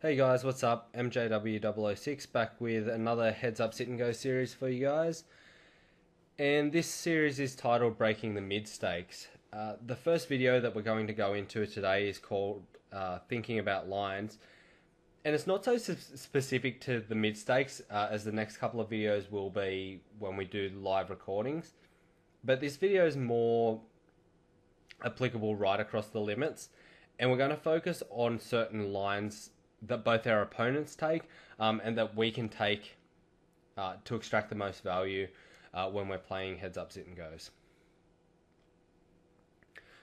Hey guys, what's up? MJW006 back with another Heads Up Sit and Go series for you guys. And this series is titled Breaking the Mid Stakes. The first video that we're going to go into today is called Thinking About Lines. And it's not so specific to the mid stakes as the next couple of videos will be when we do live recordings. But this video is more applicable right across the limits. And we're going to focus on certain lines that both our opponents take and that we can take to extract the most value when we're playing heads up sit and goes.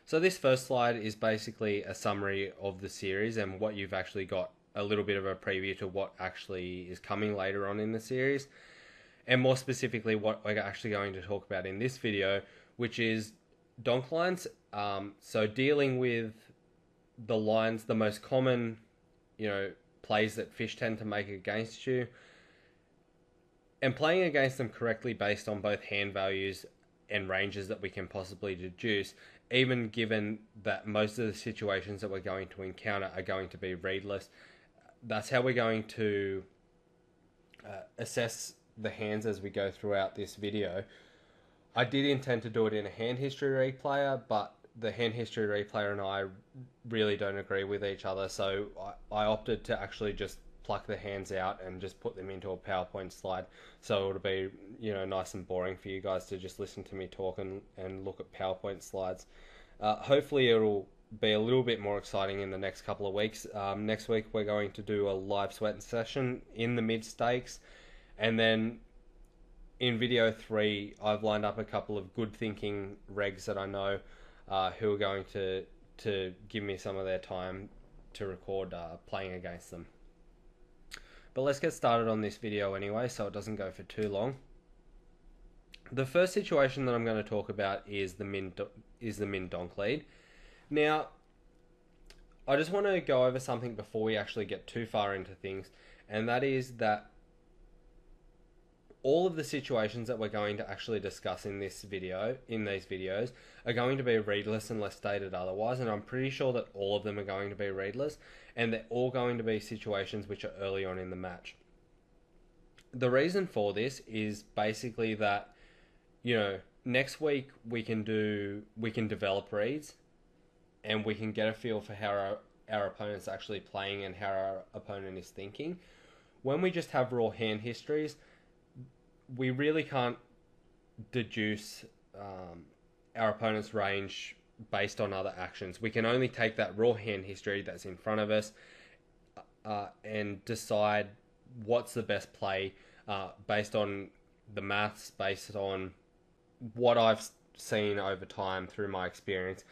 So this first slide is basically a summary of the series and what you've actually got, a little bit of a preview to what actually is coming later on in the series, and more specifically what we're actually going to talk about in this video, which is donk lines. So dealing with the lines, the most common plays that fish tend to make against you, and playing against them correctly based on both hand values and ranges that we can possibly deduce, even given that most of the situations that we're going to encounter are going to be readless. That's how we're going to assess the hands as we go throughout this video. I did intend to do it in a hand history replayer, but the hand history replayer and I really don't agree with each other, so I opted to actually just pluck the hands out and just put them into a PowerPoint slide, so it'll be nice and boring for you guys to just listen to me talk and look at PowerPoint slides. Hopefully it'll be a little bit more exciting in the next couple of weeks. Next week we're going to do a live sweat session in the mid stakes, and then in video 3 I've lined up a couple of good thinking regs that I know who are going to give me some of their time to record playing against them. But let's get started on this video anyway, so it doesn't go for too long. The first situation that I'm going to talk about is the min donk lead. Now, I just want to go over something before we actually get too far into things, and that is that all of the situations that we're going to actually discuss in these videos, are going to be readless unless stated otherwise, and I'm pretty sure that all of them are going to be readless, and they're all going to be situations which are early on in the match. The reason for this is basically that, next week we can develop reads, and we can get a feel for how our opponent's actually playing and how our opponent is thinking. When we just have raw hand histories, we really can't deduce our opponent's range based on other actions. We can only take that raw hand history that's in front of us and decide what's the best play based on the maths, based on what I've seen over time through my experience,